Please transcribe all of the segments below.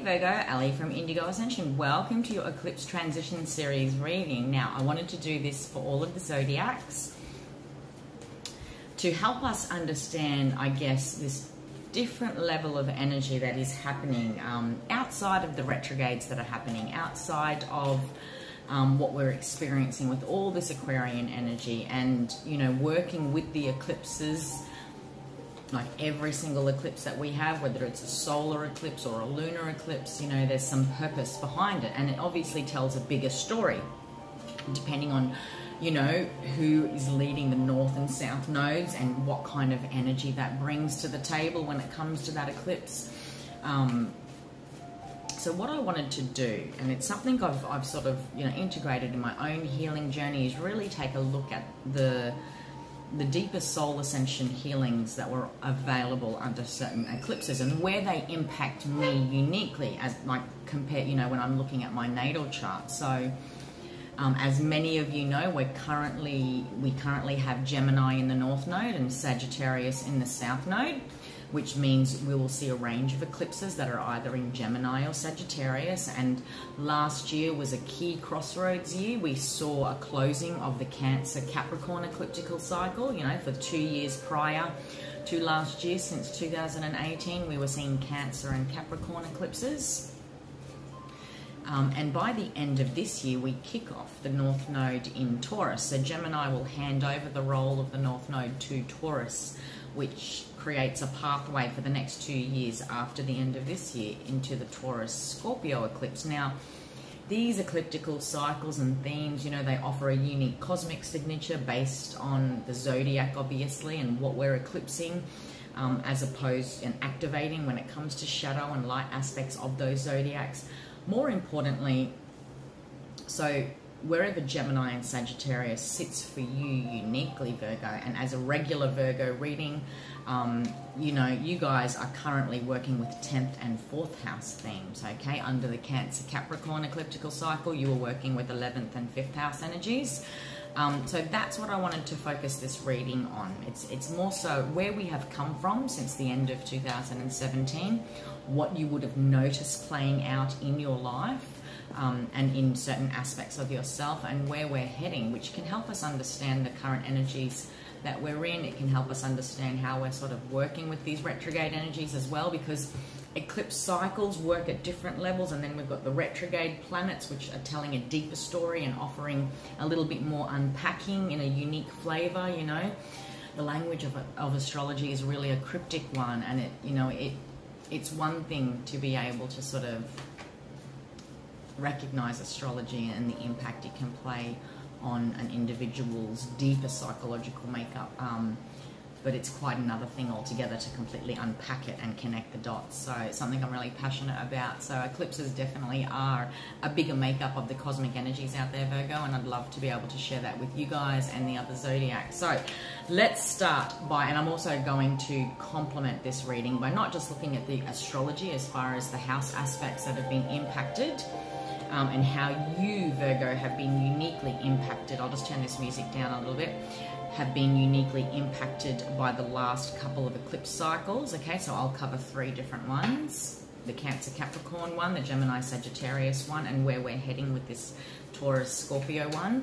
Virgo, Ali from Indigo Ascension. Welcome to your Eclipse Transition Series reading. Now, I wanted to do this for all of the zodiacs to help us understand, I guess, this different level of energy that is happening outside of the retrogrades that are happening, outside of what we're experiencing with all this Aquarian energy, and, you know, working with the eclipses. Like every single eclipse that we have, whether it's a solar eclipse or a lunar eclipse, you know, there's some purpose behind it. And it obviously tells a bigger story, depending on, you know, who is leading the north and south nodes and what kind of energy that brings to the table when it comes to that eclipse. So what I wanted to do, and it's something I've sort of, you know, integrated in my own healing journey, is really take a look at the deeper soul ascension healings that were available under certain eclipses and where they impact me uniquely, as like compare, you know, when I'm looking at my natal chart. So as many of you know, we currently have Gemini in the north node and Sagittarius in the south node, which means we will see a range of eclipses that are either in Gemini or Sagittarius. And last year was a key crossroads year. We saw a closing of the Cancer Capricorn ecliptical cycle, you know, for 2 years prior to last year. Since 2018, we were seeing Cancer and Capricorn eclipses. And by the end of this year, we kick off the North Node in Taurus. So Gemini will hand over the role of the North Node to Taurus, which creates a pathway for the next 2 years after the end of this year into the Taurus Scorpio eclipse. Now, these ecliptical cycles and themes, you know, they offer a unique cosmic signature based on the zodiac, obviously, and what we're eclipsing, as opposed and activating when it comes to shadow and light aspects of those zodiacs. More importantly, so wherever Gemini and Sagittarius sits for you uniquely, Virgo, and as a regular Virgo reading, you know, you guys are currently working with 10th and 4th house themes, okay? Under the Cancer Capricorn ecliptical cycle, you were working with 11th and 5th house energies. So that's what I wanted to focus this reading on. It's more so where we have come from since the end of 2017, what you would have noticed playing out in your life, and in certain aspects of yourself, and where we're heading, which can help us understand the current energies that we're in. It can help us understand how we're sort of working with these retrograde energies as well, because eclipse cycles work at different levels, and then we've got the retrograde planets, which are telling a deeper story and offering a little bit more unpacking in a unique flavor. You know, the language of astrology is really a cryptic one, and it, you know, it's one thing to be able to sort of recognize astrology and the impact it can play on an individual's deeper psychological makeup, but it's quite another thing altogether to completely unpack it and connect the dots. So it's something I'm really passionate about. So eclipses definitely are a bigger makeup of the cosmic energies out there, Virgo, and I'd love to be able to share that with you guys and the other zodiacs. So let's start by, and I'm also going to complement this reading by not just looking at the astrology as far as the house aspects that have been impacted, and how you, Virgo, have been uniquely impacted. I'll just turn this music down a little bit. Have been uniquely impacted by the last couple of eclipse cycles. Okay, so I'll cover 3 different ones. The Cancer Capricorn one, the Gemini Sagittarius one, and where we're heading with this Taurus Scorpio one.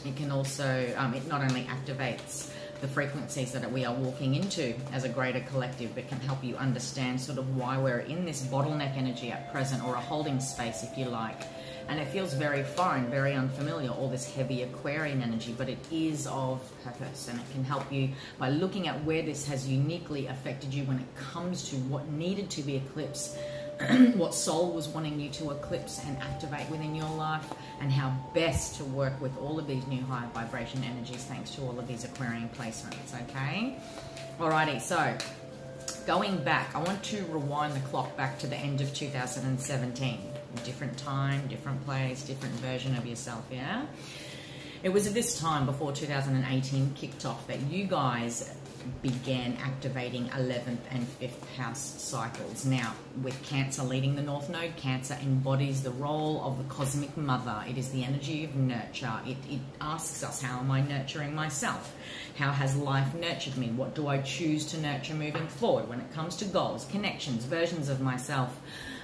It can also, it not only activates the frequencies that we are walking into as a greater collective, but can help you understand sort of why we're in this bottleneck energy at present, or a holding space, if you like. And it feels very foreign, very unfamiliar, all this heavy Aquarian energy, but it is of purpose, and it can help you by looking at where this has uniquely affected you when it comes to what needed to be eclipsed, what soul was wanting you to eclipse and activate within your life, and how best to work with all of these new high vibration energies thanks to all of these Aquarian placements, okay? Alrighty, so going back, I want to rewind the clock back to the end of 2017. Different time, different place, different version of yourself, yeah? It was at this time, before 2018 kicked off, that you guys began activating 11th and 5th house cycles. Now, with Cancer leading the North Node, Cancer embodies the role of the cosmic mother. It is the energy of nurture. It asks us, how am I nurturing myself? How has life nurtured me? What do I choose to nurture moving forward when it comes to goals, connections, versions of myself?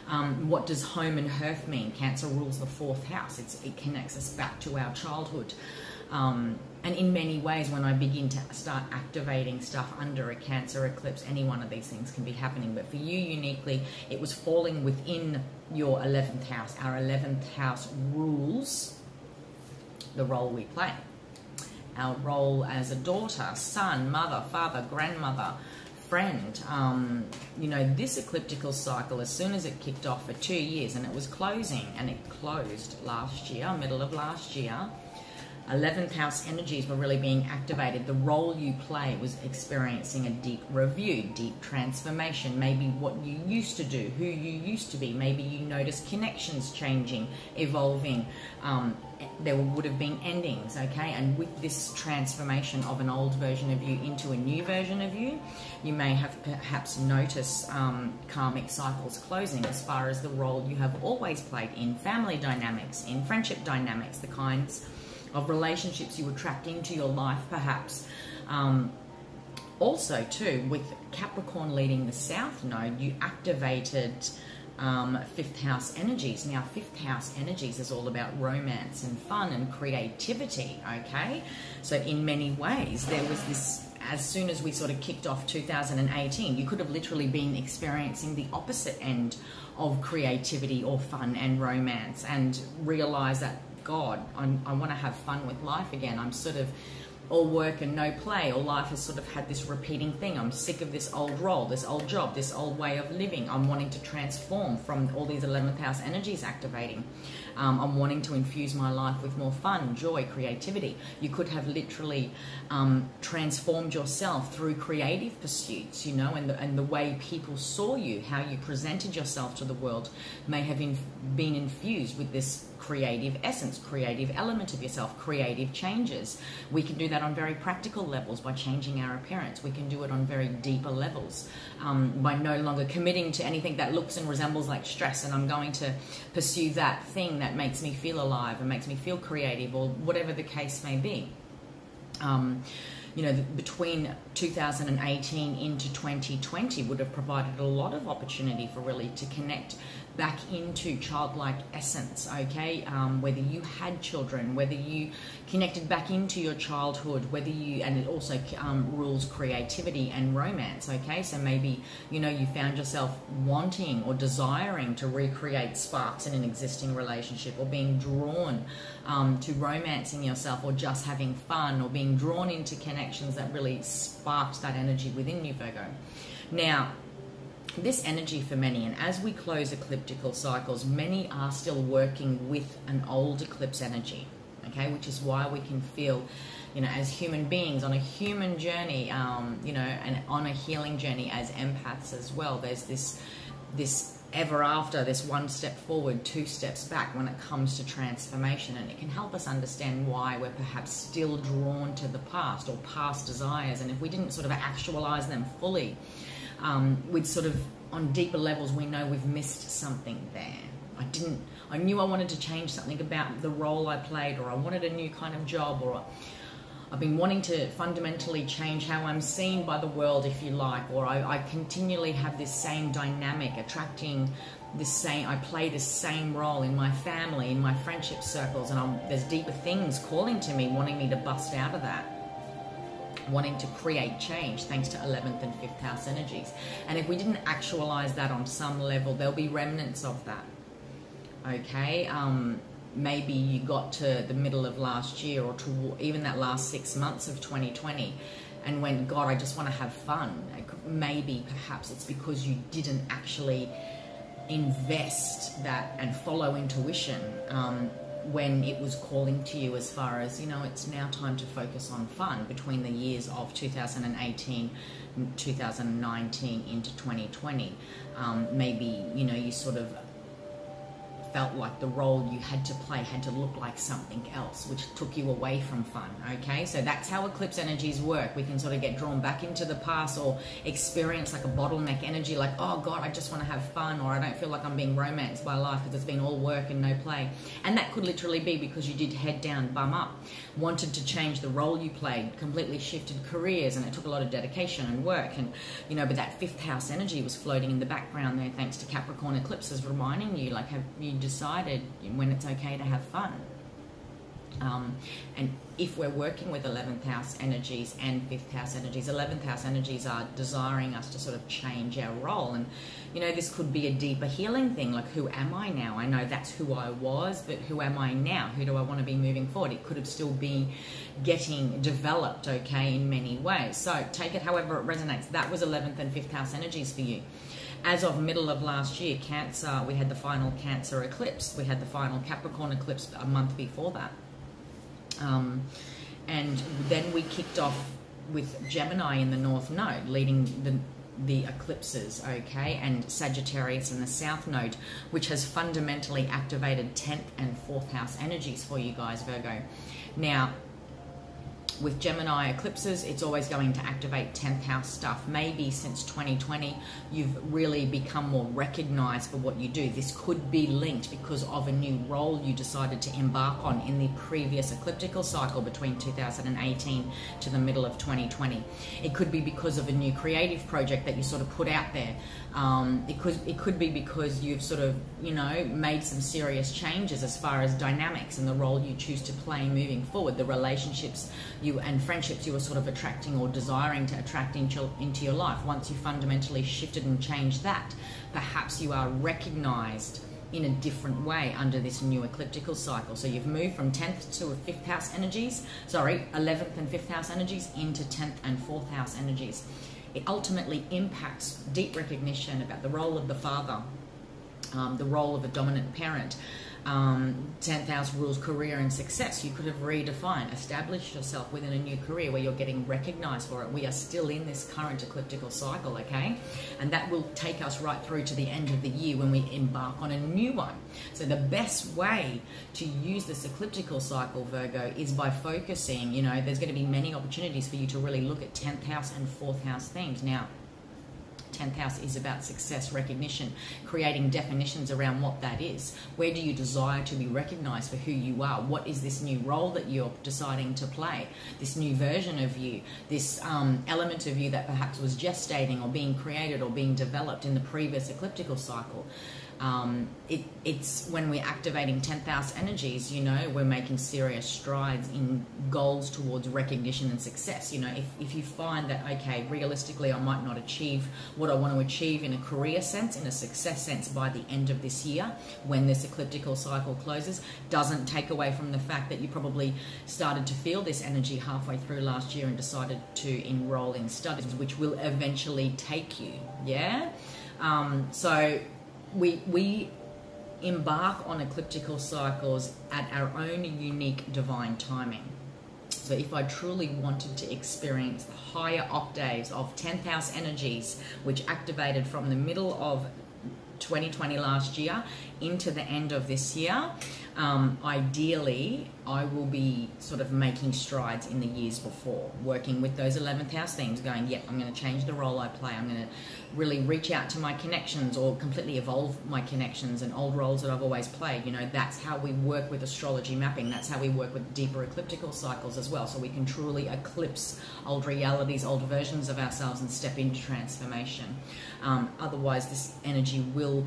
What does home and hearth mean? Cancer rules the 4th house. It connects us back to our childhood. And in many ways, when I begin to start activating stuff under a Cancer eclipse, any one of these things can be happening. But for you uniquely, it was falling within your 11th house. Our 11th house rules the role we play. Our role as a daughter, son, mother, father, grandmother, friend. You know, this ecliptical cycle, as soon as it kicked off for 2 years, and it was closing, and it closed last year, middle of last year, 11th house energies were really being activated. The role you play was experiencing a deep review, deep transformation, maybe what you used to do, who you used to be. Maybe you noticed connections changing, evolving. There would have been endings, okay? And with this transformation of an old version of you into a new version of you, you may have perhaps noticed karmic cycles closing as far as the role you have always played in family dynamics, in friendship dynamics, the kinds of relationships you attract into your life, perhaps. Also, too, with Capricorn leading the South Node, you activated 5th house energies. Now, 5th house energies is all about romance and fun and creativity, okay? So in many ways, there was this, as soon as we sort of kicked off 2018, you could have literally been experiencing the opposite end of creativity or fun and romance, and realize that, God, I want to have fun with life again. I'm sort of all work and no play, or life has sort of had this repeating thing. I'm sick of this old role, this old job, this old way of living. I'm wanting to transform from all these 11th house energies activating. I'm wanting to infuse my life with more fun, joy, creativity. You could have literally transformed yourself through creative pursuits, you know, and the way people saw you, how you presented yourself to the world may have been infused with this creative essence, creative element of yourself, creative changes. We can do that on very practical levels by changing our appearance. We can do it on very deeper levels by no longer committing to anything that looks and resembles like stress, and I'm going to pursue that thing that makes me feel alive and makes me feel creative, or whatever the case may be. You know, between 2018 into 2020 would have provided a lot of opportunity for really to connect back into childlike essence, okay? Whether you had children, whether you connected back into your childhood, whether you, and it also rules creativity and romance, okay? So maybe, you know, you found yourself wanting or desiring to recreate sparks in an existing relationship, or being drawn to romancing yourself, or just having fun, or being drawn into connections that really sparked that energy within you, Virgo. Now, this energy for many, and as we close ecliptical cycles, many are still working with an old eclipse energy, okay, which is why we can feel, you know, as human beings on a human journey, you know, and on a healing journey as empaths as well. There's this ever after, this one step forward, 2 steps back when it comes to transformation, and it can help us understand why we're perhaps still drawn to the past or past desires, and if we didn't sort of actualize them fully, we'd sort of, on deeper levels, we know we've missed something there. I knew I wanted to change something about the role I played, or I wanted a new kind of job, or I've been wanting to fundamentally change how I'm seen by the world, if you like, or I continually have this same dynamic, attracting this same, I play this same role in my family, in my friendship circles, and there's deeper things calling to me, wanting me to bust out of that, wanting to create change, thanks to 11th and 5th house energies. And if we didn't actualize that on some level, there'll be remnants of that, okay? Maybe you got to the middle of last year, or to even that last 6 months of 2020, and went, God, I just want to have fun. Maybe perhaps it's because you didn't actually invest that and follow intuition when it was calling to you, as far as, you know, it's now time to focus on fun, between the years of 2018, 2019 into 2020. Maybe, you know, you sort of felt like the role you had to play had to look like something else, which took you away from fun. Okay, so that's how eclipse energies work. We can sort of get drawn back into the past or experience like a bottleneck energy, like, oh God, I just want to have fun, or I don't feel like I'm being romanced by life because it's been all work and no play. And that could literally be because you did head down, bum up, wanted to change the role you played, completely shifted careers, and it took a lot of dedication and work. And, you know, but that fifth house energy was floating in the background there, thanks to Capricorn eclipses, reminding you, like, have you decided when it's okay to have fun? And if we're working with 11th house energies and 5th house energies, 11th house energies are desiring us to sort of change our role. And, you know, this could be a deeper healing thing, like, who am I now? I know that's who I was, but who am I now? Who do I want to be moving forward? It could have still been getting developed, okay, in many ways. So take it however it resonates. That was 11th and 5th house energies for you. As of middle of last year, Cancer, we had the final Cancer eclipse. We had the final Capricorn eclipse a month before that. And then we kicked off with Gemini in the North Node, leading the eclipses, okay, and Sagittarius in the South Node, which has fundamentally activated 10th and 4th house energies for you guys, Virgo. Now, with Gemini eclipses, it's always going to activate 10th house stuff. Maybe since 2020, you've really become more recognized for what you do. This could be linked because of a new role you decided to embark on in the previous ecliptical cycle between 2018 to the middle of 2020. It could be because of a new creative project that you sort of put out there. It could be because you've sort of, you know, made some serious changes as far as dynamics and the role you choose to play moving forward, the relationships and friendships you were sort of attracting or desiring to attract into your life. Once you fundamentally shifted and changed that, perhaps you are recognized in a different way under this new ecliptical cycle. So you've moved from 10th to 5th house energies, 11th and 5th house energies into 10th and 4th house energies. It ultimately impacts deep recognition about the role of the father, the role of a dominant parent. 10th house rules career and success. You could have redefined, established yourself within a new career where you're getting recognized for it. We are still in this current ecliptical cycle, okay? And that will take us right through to the end of the year when we embark on a new one. So the best way to use this ecliptical cycle, Virgo, is by focusing, you know, there's going to be many opportunities for you to really look at 10th house and 4th house themes. Now, 10th house is about success, recognition, creating definitions around what that is. Where do you desire to be recognized for who you are? What is this new role that you're deciding to play? This new version of you, this element of you that perhaps was gestating or being created or being developed in the previous ecliptical cycle. It's when we're activating 10th house energies, you know, we're making serious strides in goals towards recognition and success. You know, if you find that, okay, realistically, I might not achieve what I want to achieve in a career sense, in a success sense by the end of this year, when this ecliptical cycle closes, doesn't take away from the fact that you probably started to feel this energy halfway through last year and decided to enroll in studies, which will eventually take you, yeah? So we embark on ecliptical cycles at our own unique divine timing. So if I truly wanted to experience the higher octaves of 10th house energies, which activated from the middle of 2020 last year into the end of this year, ideally I will be sort of making strides in the years before, working with those 11th house themes, going, yep, I'm going to change the role I play. I'm going to really reach out to my connections or completely evolve my connections and old roles that I've always played. You know, that's how we work with astrology mapping. That's how we work with deeper ecliptical cycles as well. So we can truly eclipse old realities, old versions of ourselves and step into transformation. Otherwise, this energy will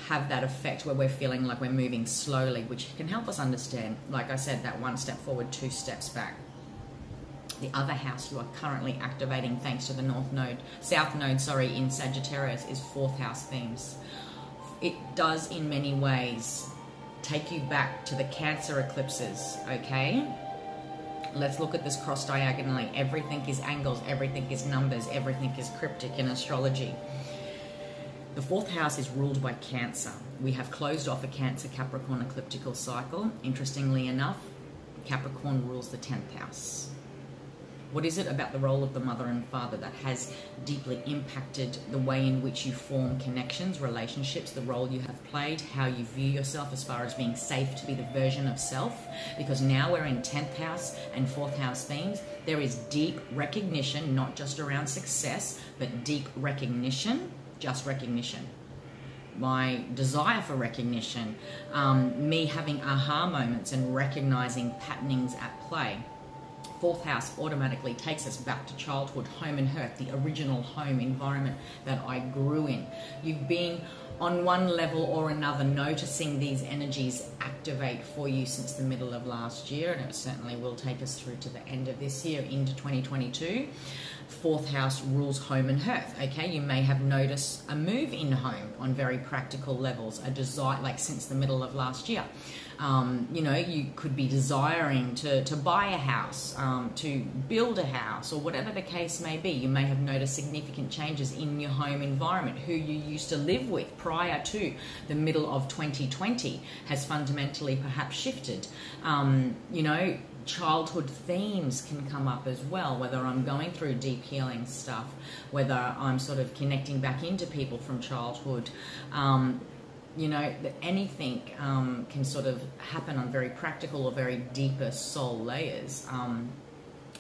have that effect where we're feeling like we're moving slowly, which can help us understand, like I said, that one step forward, two steps back. The other house you are currently activating thanks to the South Node, in Sagittarius is 4th house themes. It does in many ways take you back to the Cancer eclipses, okay? Let's look at this cross diagonally. Everything is angles, everything is numbers, everything is cryptic in astrology. The 4th house is ruled by Cancer. We have closed off a Cancer-Capricorn ecliptical cycle. Interestingly enough, Capricorn rules the 10th house. What is it about the role of the mother and father that has deeply impacted the way in which you form connections, relationships, the role you have played, how you view yourself as far as being safe to be the version of self? Because now we're in 10th house and 4th house themes. There is deep recognition, not just around success, but deep recognition, just recognition. My desire for recognition, me having aha moments and recognizing patternings at play. 4th house automatically takes us back to childhood, home and hearth, the original home environment that I grew in. You've been on one level or another noticing these energies activate for you since the middle of last year, and it certainly will take us through to the end of this year into 2022. 4th house rules home and hearth. Okay, you may have noticed a move in home on very practical levels, a desire, like since the middle of last year. You know, you could be desiring to buy a house, to build a house, or whatever the case may be. You may have noticed significant changes in your home environment. Who you used to live with prior to the middle of 2020 has fundamentally perhaps shifted. You know, childhood themes can come up as well, whether I'm going through deep healing stuff, whether I'm sort of connecting back into people from childhood. You know, that anything can sort of happen on very practical or very deeper soul layers.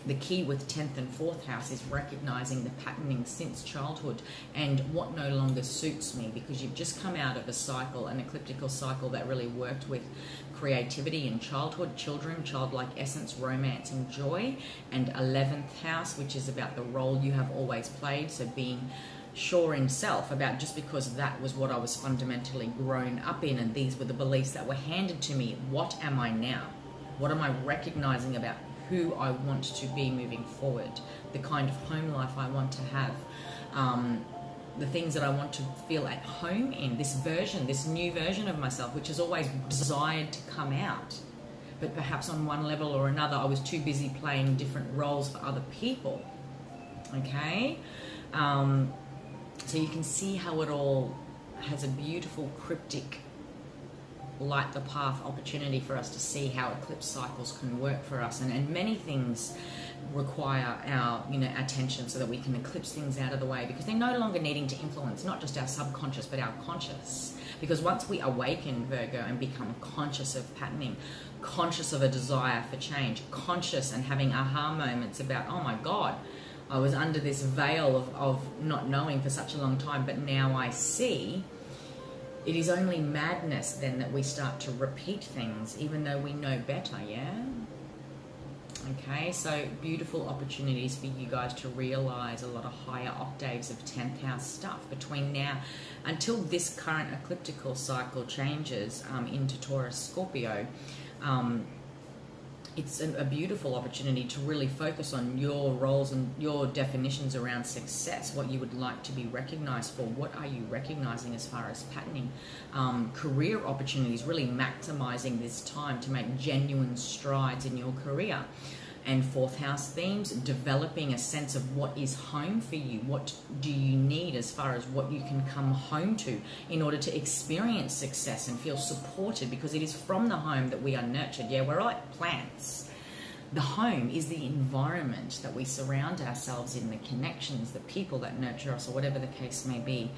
The key with 10th and 4th house is recognizing the patterning since childhood and what no longer suits me, because you've just come out of a cycle, an ecliptical cycle that really worked with creativity in childhood, children, childlike essence, romance and joy, and 11th house, which is about the role you have always played, so being sure in self about just because that was what I was fundamentally grown up in and these were the beliefs that were handed to me. What am I now? What am I recognizing about who I want to be moving forward, the kind of home life I want to have, the things that I want to feel at home in, this version, this new version of myself, which has always desired to come out. But perhaps on one level or another, I was too busy playing different roles for other people. Okay? So you can see how it all has a beautiful cryptic light the path opportunity for us to see how eclipse cycles can work for us, and many things require our attention so that we can eclipse things out of the way, because they're no longer needing to influence not just our subconscious but our conscious. Because once we awaken, Virgo, and become conscious of patterning, conscious of a desire for change, conscious and having aha moments about, oh my God, I was under this veil of not knowing for such a long time, but now I see. It is only madness then that we start to repeat things, even though we know better, yeah? Okay, so beautiful opportunities for you guys to realize a lot of higher octaves of 10th house stuff between now until this current ecliptical cycle changes into Taurus Scorpio. It's a beautiful opportunity to really focus on your roles and your definitions around success, what you would like to be recognized for. What are you recognizing as far as patterning? Career opportunities, really maximizing this time to make genuine strides in your career. And 4th house themes, developing a sense of what is home for you. What do you need as far as what you can come home to in order to experience success and feel supported, because it is from the home that we are nurtured. Yeah, we're like plants. The home is the environment that we surround ourselves in, the connections, the people that nurture us, or whatever the case may be.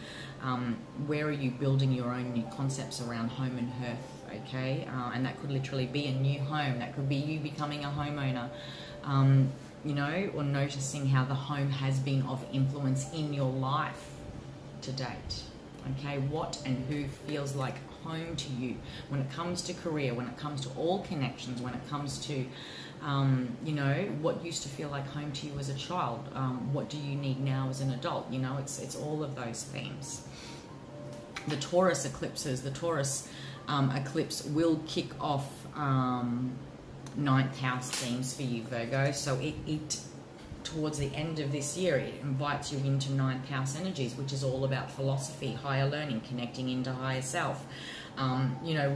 Where are you building your own new concepts around home and hearth? Okay, and that could literally be a new home. That could be you becoming a homeowner, or noticing how the home has been of influence in your life to date. Okay, what and who feels like home to you when it comes to career, when it comes to all connections, when it comes to what used to feel like home to you as a child, what do you need now as an adult? It's all of those themes. The Taurus eclipses, the Taurus eclipse will kick off 9th house themes for you, Virgo. So it towards the end of this year, it invites you into 9th house energies, which is all about philosophy, higher learning, connecting into higher self.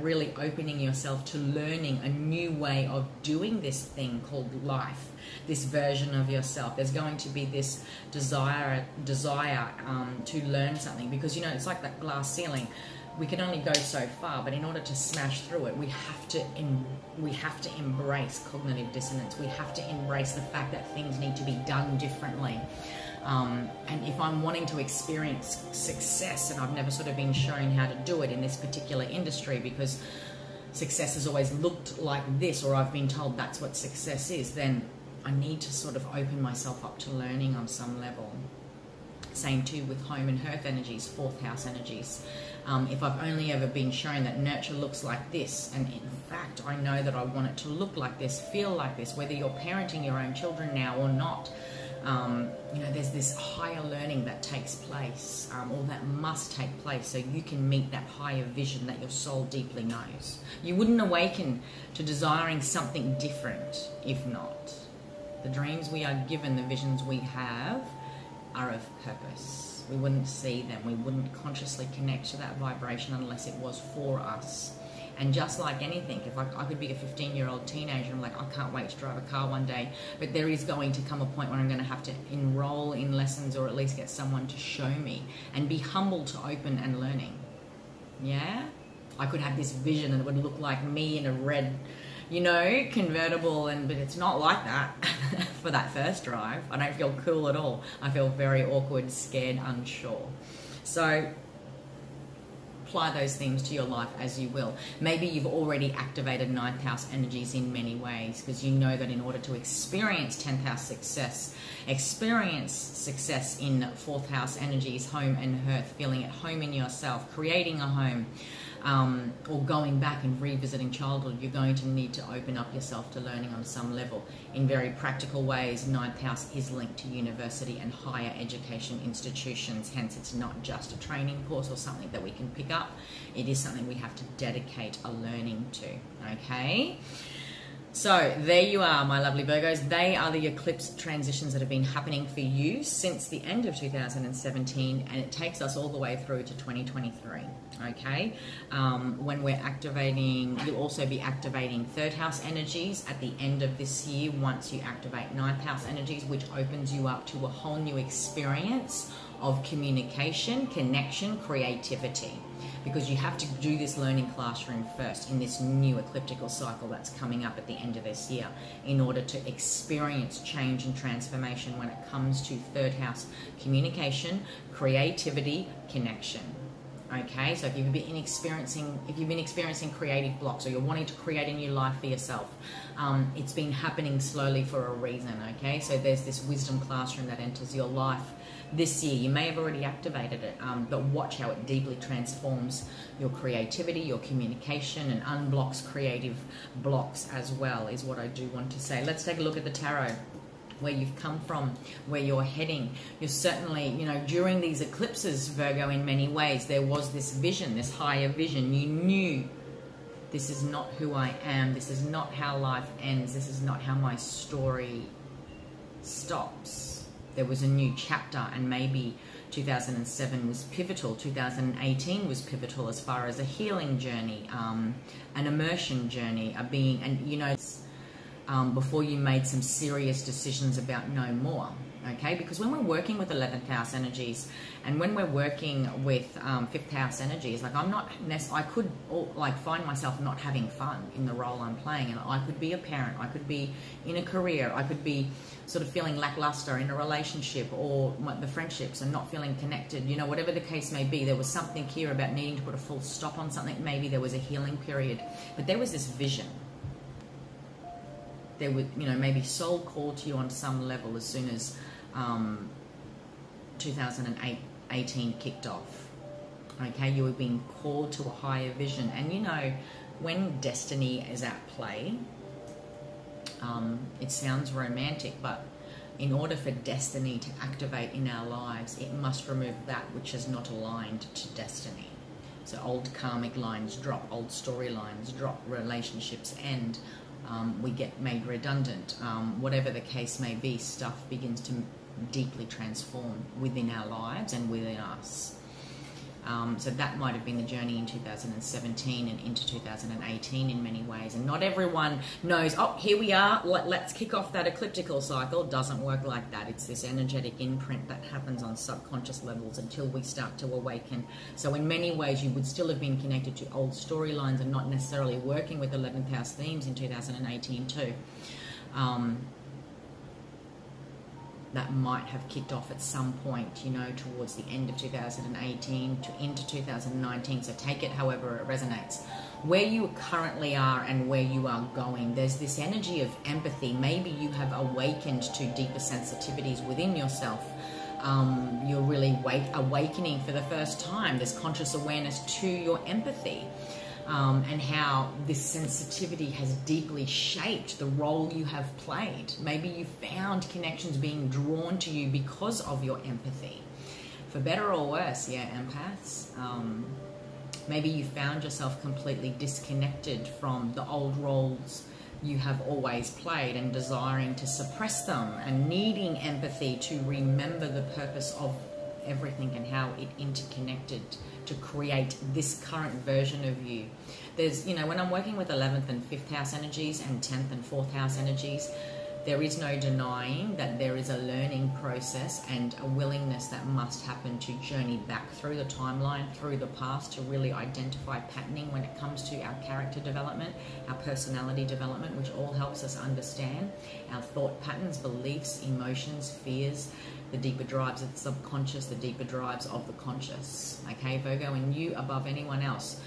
Really opening yourself to learning a new way of doing this thing called life, this version of yourself. There's going to be this desire to learn something, because it's like that glass ceiling. we can only go so far, but in order to smash through it, we have to embrace cognitive dissonance. We have to embrace the fact that things need to be done differently. And if I'm wanting to experience success and I've never sort of been shown how to do it in this particular industry, because success has always looked like this, or I've been told that's what success is, then I need to sort of open myself up to learning on some level. Same too with home and hearth energies, fourth house energies. If I've only ever been shown that nurture looks like this, and in fact I know that I want it to look like this, feel like this, whether you're parenting your own children now or not, you know, there's this higher learning that takes place, or that must take place, so you can meet that higher vision that your soul deeply knows. You wouldn't awaken to desiring something different if not. The dreams we are given, the visions we have, are of purpose. We wouldn't see them, we wouldn't consciously connect to that vibration unless it was for us. And just like anything, if I could be a 15-year-old teenager, I'm like, I can't wait to drive a car one day, but there is going to come a point where I'm going to have to enroll in lessons, or at least get someone to show me, and be humble to open and learning. Yeah? I could have this vision and it would look like me in a red, you know, convertible, but it's not like that for that first drive. I don't feel cool at all. I feel very awkward, scared, unsure. So apply those things to your life as you will. Maybe you've already activated ninth house energies in many ways, because you know that in order to experience 10th house success, experience success in fourth house energies, home and hearth, feeling at home in yourself, creating a home, or going back and revisiting childhood, you're going to need to open up yourself to learning on some level. In very practical ways, ninth house is linked to university and higher education institutions, hence it's not just a training course or something that we can pick up. It is something we have to dedicate a learning to, okay? So there you are, my lovely Virgos. They are the eclipse transitions that have been happening for you since the end of 2017, and it takes us all the way through to 2023, okay? When we're activating, you'll also be activating third house energies at the end of this year once you activate ninth house energies, which opens you up to a whole new experience of communication, connection, creativity. Because you have to do this learning classroom first in this new ecliptical cycle that's coming up at the end of this year, in order to experience change and transformation when it comes to third house communication, creativity, connection. Okay, so if you've been experiencing creative blocks, or you're wanting to create a new life for yourself, it's been happening slowly for a reason. Okay, so there's this wisdom classroom that enters your life this year. You may have already activated it, but watch how it deeply transforms your creativity, your communication, and unblocks creative blocks as well, is what I do want to say. Let's take a look at the tarot, where you've come from, where you're heading. You're certainly, you know, during these eclipses, Virgo, in many ways, there was this vision, this higher vision. You knew, this is not who I am, this is not how life ends, this is not how my story stops. There was a new chapter, and maybe 2007 was pivotal, 2018 was pivotal as far as a healing journey, an immersion journey, a being, and you know, before you made some serious decisions about no more. Okay, because when we're working with 11th house energies, and when we're working with 5th house energies, like I could like find myself not having fun in the role I'm playing, and I could be a parent, I could be in a career, I could be sort of feeling lackluster in a relationship, or the friendships and not feeling connected, you know, whatever the case may be. There was something here about needing to put a full stop on something. Maybe there was a healing period, but there was this vision. There would, you know, maybe soul called to you on some level as soon as 2018 kicked off. Okay, you were being called to a higher vision. And you know, when destiny is at play, it sounds romantic, but in order for destiny to activate in our lives, it must remove that which is not aligned to destiny. So old karmic lines drop, old storylines drop, relationships end, we get made redundant. Whatever the case may be, stuff begins to deeply transform within our lives and within us. So that might have been the journey in 2017 and into 2018 in many ways. And not everyone knows, oh, here we are, let's kick off that ecliptical cycle. It doesn't work like that. It's this energetic imprint that happens on subconscious levels until we start to awaken. So in many ways, you would still have been connected to old storylines and not necessarily working with 11th house themes in 2018 too. That might have kicked off at some point, you know, towards the end of 2018 to into 2019. So take it however it resonates. Where you currently are and where you are going, there's this energy of empathy. Maybe you have awakened to deeper sensitivities within yourself. You're really awakening for the first time. There's conscious awareness to your empathy. And how this sensitivity has deeply shaped the role you have played. Maybe you found connections being drawn to you because of your empathy. For better or worse, yeah, empaths. Maybe you found yourself completely disconnected from the old roles you have always played and desiring to suppress them and needing empathy to remember the purpose of everything and how it interconnected to create this current version of you. There's, you know, when I'm working with 11th and 5th house energies and 10th and 4th house energies, there is no denying that there is a learning process and a willingness that must happen to journey back through the timeline, through the past, to really identify patterning when it comes to our character development, our personality development, which all helps us understand our thought patterns, beliefs, emotions, fears, the deeper drives of the subconscious, the deeper drives of the conscious. Okay, Virgo, and you above anyone else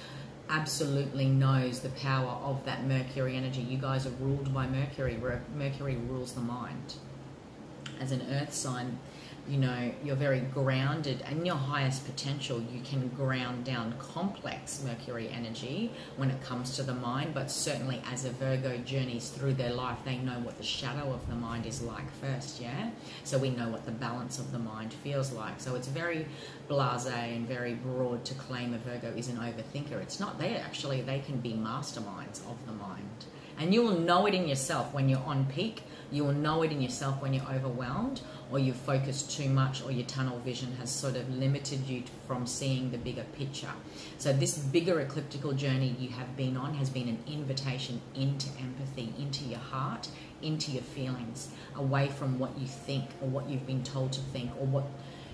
absolutely knows the power of that Mercury energy. You guys are ruled by Mercury. Mercury rules the mind. As an earth sign, you know, you're very grounded and your highest potential. You can ground down complex Mercury energy when it comes to the mind, but certainly as a Virgo journeys through their life, they know what the shadow of the mind is like first, yeah? So we know what the balance of the mind feels like. So it's very blasé and very broad to claim a Virgo is an overthinker. It's not. They can be masterminds of the mind. And you will know it in yourself when you're on peak. You will know it in yourself when you're overwhelmed, or you've focused too much, or your tunnel vision has sort of limited you from seeing the bigger picture. So this bigger ecliptical journey you have been on has been an invitation into empathy, into your heart, into your feelings, away from what you think or what you've been told to think, or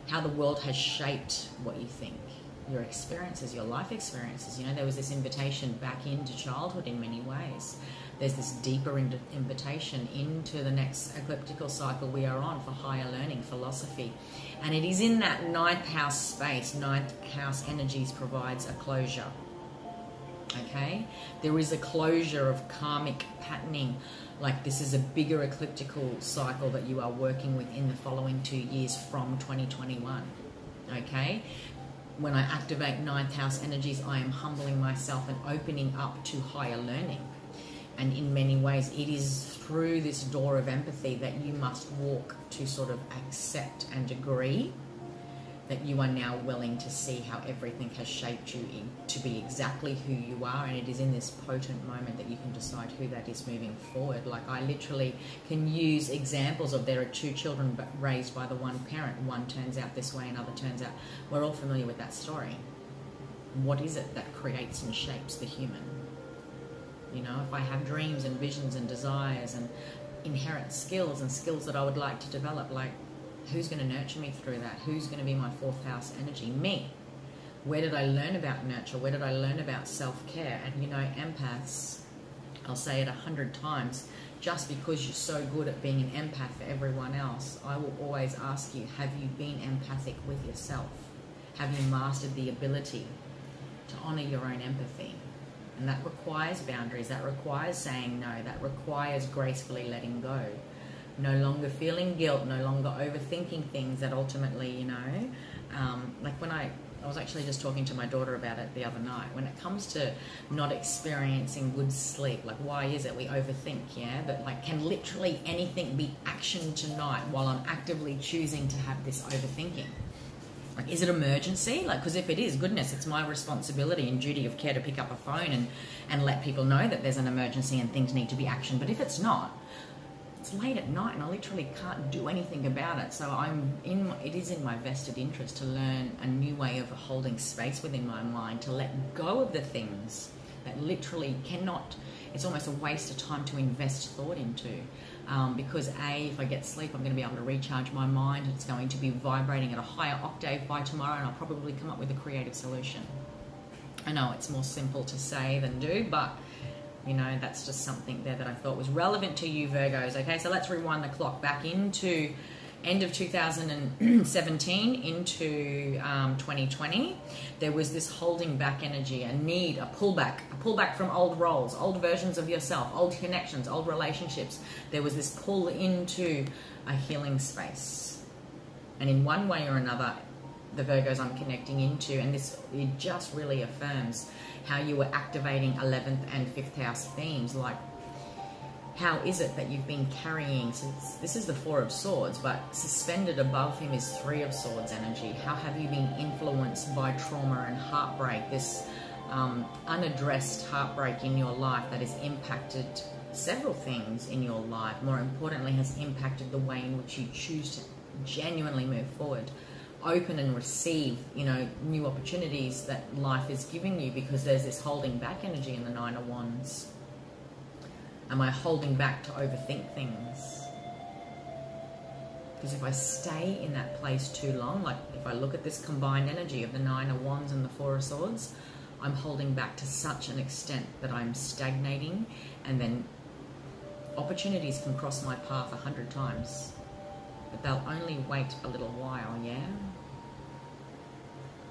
how the world has shaped what you think. Your experiences, your life experiences. You know, there was this invitation back into childhood in many ways. There's this deeper invitation into the next ecliptical cycle we are on for higher learning, philosophy. And it is in that 9th house space, 9th house energies provides a closure. Okay? There is a closure of karmic patterning. Like this is a bigger ecliptical cycle that you are working with in the following 2 years from 2021. Okay? When I activate 9th house energies, I am humbling myself and opening up to higher learning. And in many ways, it is through this door of empathy that you must walk to sort of accept and agree that you are now willing to see how everything has shaped you to be exactly who you are. And it is in this potent moment that you can decide who that is moving forward. Like I literally can use examples of there are 2 children raised by the one parent. One turns out this way, another turns out. We're all familiar with that story. What is it that creates and shapes the human? You know, if I have dreams and visions and desires and inherent skills and skills that I would like to develop, like who's going to nurture me through that? Who's going to be my 4th house energy? Me. Where did I learn about nurture? Where did I learn about self-care? And you know, empaths, I'll say it 100 times, just because you're so good at being an empath for everyone else, I will always ask you, have you been empathic with yourself? Have you mastered the ability to honor your own empathy? And that requires boundaries, that requires saying no, that requires gracefully letting go. No longer feeling guilt, no longer overthinking things that ultimately, you know, like when I was actually just talking to my daughter about it the other night. When it comes to not experiencing good sleep, like why is it we overthink, yeah? But like can literally anything be actioned tonight while I'm actively choosing to have this overthinking? Like, is it emergency? Like, because if it is, goodness, it's my responsibility and duty of care to pick up a phone and let people know that there's an emergency and things need to be actioned. But if it's not, it's late at night and I literally can't do anything about it. So it is in my vested interest to learn a new way of holding space within my mind, to let go of the things that literally cannot, it's almost a waste of time to invest thought into. Because if I get sleep, I'm going to be able to recharge my mind. It's going to be vibrating at a higher octave by tomorrow, and I'll probably come up with a creative solution. I know it's more simple to say than do, but you know, that's just something there that I thought was relevant to you, Virgos. Okay, so let's rewind the clock back into end of 2017 into 2020. There was this holding back energy, a need, a pullback from old roles, old versions of yourself, old connections, old relationships. There was this pull into a healing space. And in one way or another, the Virgos I'm connecting into, and it just really affirms how you were activating 11th and 5th house themes. Like, how is it that you've been carrying, so this is the 4 of Swords, but suspended above him is 3 of Swords energy. How have you been influenced by trauma and heartbreak, this unaddressed heartbreak in your life that has impacted several things in your life? More importantly, has impacted the way in which you choose to genuinely move forward, open and receive, you know, new opportunities that life is giving you, because there's this holding back energy in the 9 of Wands. Am I holding back to overthink things? Because if I stay in that place too long, like if I look at this combined energy of the 9 of Wands and the 4 of Swords, I'm holding back to such an extent that I'm stagnating, and then opportunities can cross my path 100 times, but they'll only wait a little while, yeah?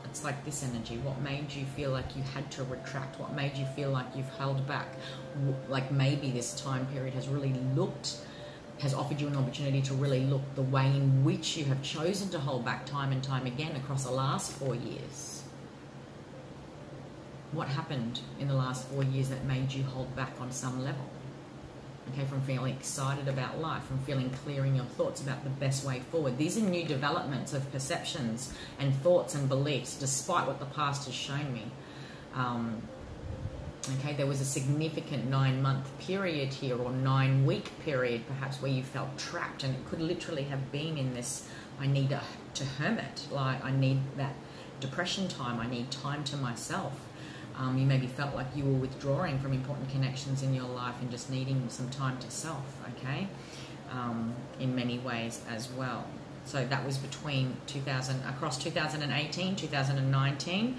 It's like this energy. What made you feel like you had to retract? What made you feel like you've held back? Like maybe this time period has offered you an opportunity to really look the way in which you have chosen to hold back time and time again across the last 4 years. What happened in the last 4 years that made you hold back on some level? Okay, from feeling excited about life, from feeling clear in your thoughts about the best way forward. These are new developments of perceptions and thoughts and beliefs, despite what the past has shown me. Okay, there was a significant 9-month period here, or 9-week period perhaps, where you felt trapped, and it could literally have been in this, I need to hermit, like I need that depression time, I need time to myself. You maybe felt like you were withdrawing from important connections in your life and just needing some time to self, okay, in many ways as well. So that was between across 2018, 2019,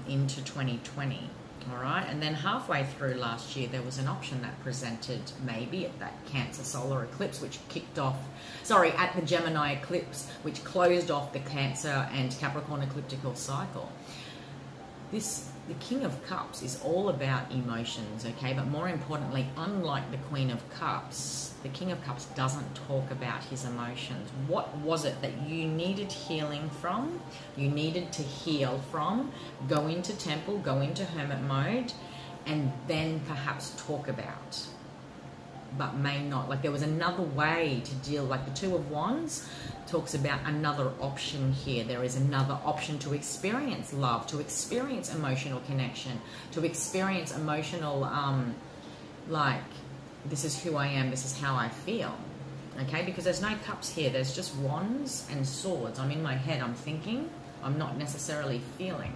into 2020. All right, and then halfway through last year, there was an option that presented maybe at that Cancer solar eclipse, which at the Gemini eclipse, which closed off the Cancer and Capricorn ecliptical cycle. The King of Cups is all about emotions, okay? But more importantly, unlike the Queen of Cups, the King of Cups doesn't talk about his emotions. What was it that you needed healing from? You needed to heal from, go into temple, go into hermit mode, and then perhaps talk about, but may not. Like there was another way to deal, like the 2 of Wands talks about another option here. There is another option to experience love, to experience emotional connection, to experience emotional, like, this is who I am, this is how I feel, okay? Because there's no cups here, there's just wands and swords. I'm in my head, I'm thinking, I'm not necessarily feeling.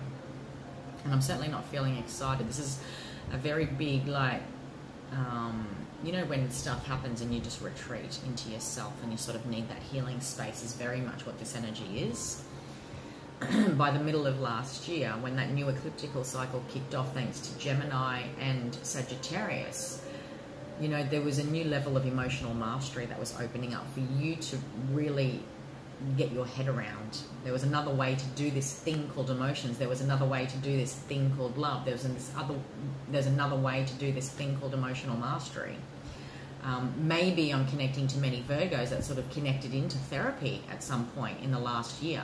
And I'm certainly not feeling excited. This is a very big, like, you know, when stuff happens and you just retreat into yourself and you sort of need that healing space, is very much what this energy is. By the middle of last year, when that new ecliptical cycle kicked off, thanks to Gemini and Sagittarius, you know, there was a new level of emotional mastery that was opening up for you to really get your head around. There was another way to do this thing called emotions. There was another way to do this thing called love. There's another way to do this thing called emotional mastery. Maybe I'm connecting to many Virgos that sort of connected into therapy at some point in the last year.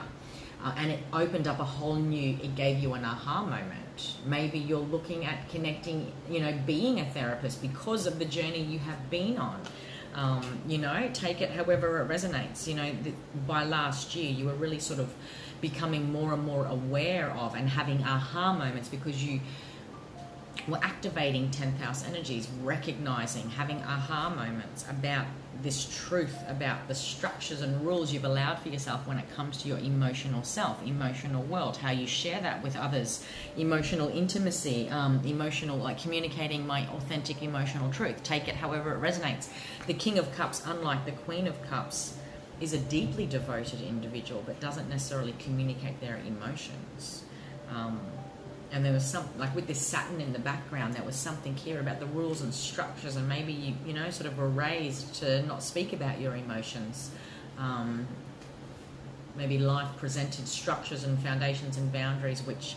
And it opened up a whole new, it gave you an aha moment. Maybe you're looking at connecting, you know, being a therapist because of the journey you have been on. You know, take it however it resonates. You know, by last year, you were really sort of becoming more and more aware of and having aha moments because you we're activating 10th house energies, recognizing, having aha moments about this truth, about the structures and rules you've allowed for yourself when it comes to your emotional self, emotional world, how you share that with others, emotional intimacy, emotional, like communicating my authentic emotional truth. Take it however it resonates. The King of Cups, unlike the Queen of Cups, is a deeply devoted individual but doesn't necessarily communicate their emotions. And there was some, like with this Saturn in the background, there was something here about the rules and structures, and maybe you know, sort of were raised to not speak about your emotions. Maybe life presented structures and foundations and boundaries which,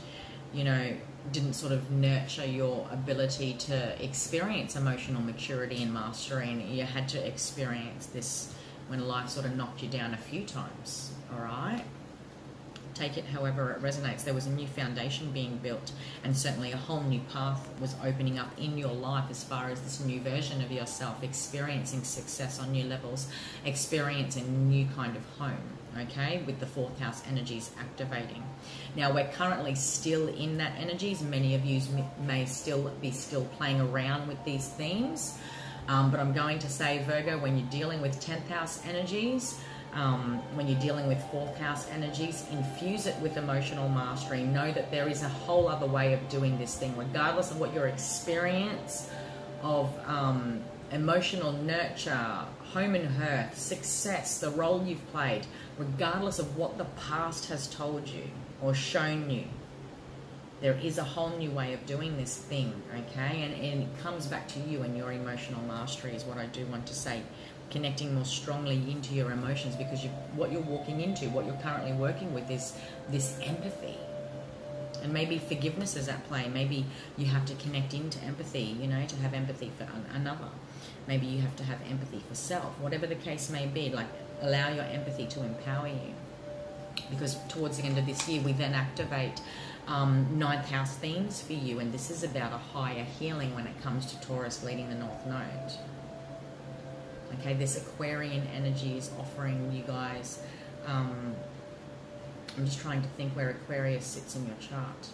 you know, didn't sort of nurture your ability to experience emotional maturity and mastery, and you had to experience this when life sort of knocked you down a few times. All right? Take it however it resonates. There was a new foundation being built, and certainly a whole new path was opening up in your life as far as this new version of yourself, experiencing success on new levels, experiencing a new kind of home, okay, with the 4th house energies activating. Now, we're currently still in that energies. Many of you may still be playing around with these themes, but I'm going to say, Virgo, when you're dealing with 10th house energies, when you're dealing with 4th house energies, infuse it with emotional mastery. Know that there is a whole other way of doing this thing, regardless of what your experience of emotional nurture, home and hearth, success, the role you've played, regardless of what the past has told you or shown you. There is a whole new way of doing this thing, okay? And it comes back to you and your emotional mastery is what I do want to say. Connecting more strongly into your emotions, because what you're walking into, what you're currently working with is this empathy. And maybe forgiveness is at play. Maybe you have to connect into empathy, you know, to have empathy for another. Maybe you have to have empathy for self. Whatever the case may be, like allow your empathy to empower you. Because towards the end of this year, we then activate 9th house themes for you. And this is about a higher healing when it comes to Taurus leading the North Node. Okay, this Aquarian energy is offering you guys, I'm just trying to think where Aquarius sits in your chart.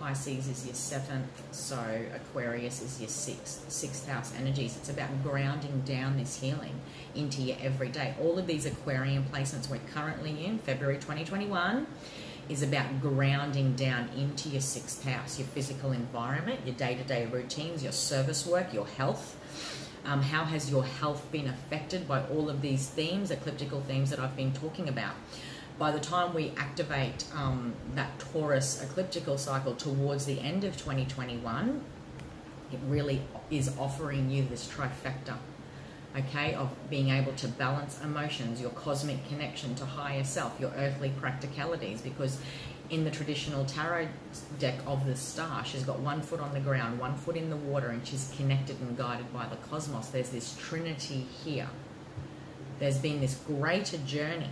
Pisces is your 7th, so Aquarius is your 6th house energies. It's about grounding down this healing into your everyday. All of these Aquarian placements we're currently in, February 2021, is about grounding down into your 6th house, your physical environment, your day-to-day routines, your service work, your health. How has your health been affected by all of these themes, ecliptical themes that I've been talking about? By the time we activate that Taurus ecliptical cycle towards the end of 2021, it really is offering you this trifecta, okay, of being able to balance emotions, your cosmic connection to higher self, your earthly practicalities, because in the traditional tarot deck of the star, she's got 1 foot on the ground, 1 foot in the water, and she's connected and guided by the cosmos. There's this trinity here. There's been this greater journey,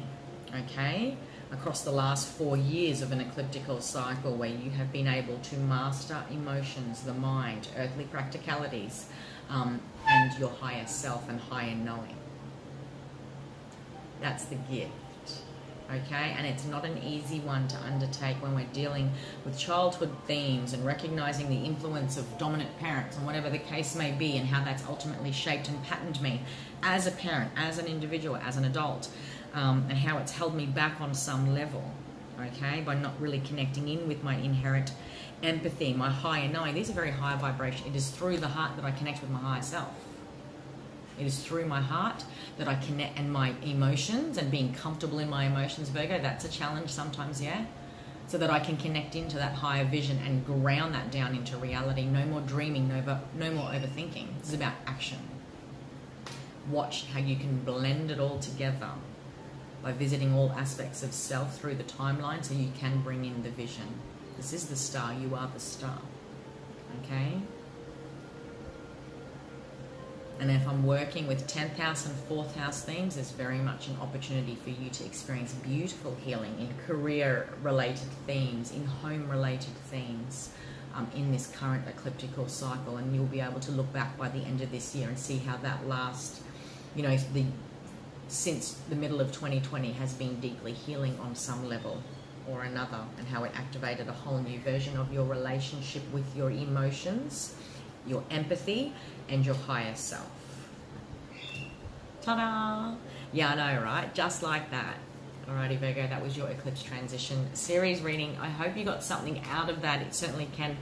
okay, across the last 4 years of an ecliptical cycle where you have been able to master emotions, the mind, earthly practicalities, and your higher self and higher knowing. That's the gift. Okay, and it's not an easy one to undertake when we're dealing with childhood themes and recognizing the influence of dominant parents and whatever the case may be, and how that's ultimately shaped and patterned me as a parent, as an individual, as an adult, and how it's held me back on some level, okay, by not really connecting in with my inherent empathy, my higher knowing. These are very high vibration. It is through the heart that I connect with my higher self. It is through my heart that I connect, and my emotions, and being comfortable in my emotions, Virgo, that's a challenge sometimes, yeah? So that I can connect into that higher vision and ground that down into reality. No more dreaming, no more overthinking. This is about action. Watch how you can blend it all together by visiting all aspects of self through the timeline so you can bring in the vision. This is the star. You are the star. Okay? And if I'm working with 10th house and 4th house themes, there's very much an opportunity for you to experience beautiful healing in career-related themes, in home-related themes, in this current ecliptical cycle. And you'll be able to look back by the end of this year and see how that last, you know, since the middle of 2020 has been deeply healing on some level. or another, and how it activated a whole new version of your relationship with your emotions, your empathy, and your higher self. Ta-da! Yeah, I know, right? Just like that. Alrighty, Virgo, that was your eclipse transition series reading. I hope you got something out of that. It certainly can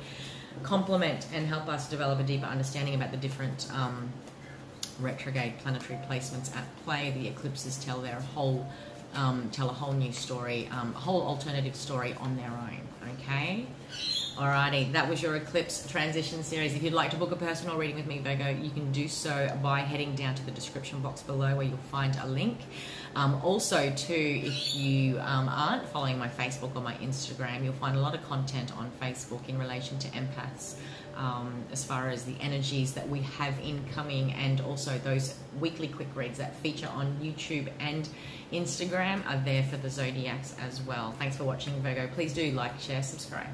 complement and help us develop a deeper understanding about the different retrograde planetary placements at play. The eclipses tell a whole new story, a whole alternative story on their own. Okay. Alrighty, that was your eclipse transition series. If you'd like to book a personal reading with me, Virgo, you can do so by heading down to the description box below, where you'll find a link. Also, too, if you aren't following my Facebook or my Instagram, you'll find a lot of content on Facebook in relation to empaths, as far as the energies that we have incoming, and also those weekly quick reads that feature on YouTube and Instagram are there for the zodiacs as well. Thanks for watching, Virgo. Please do like, share, subscribe.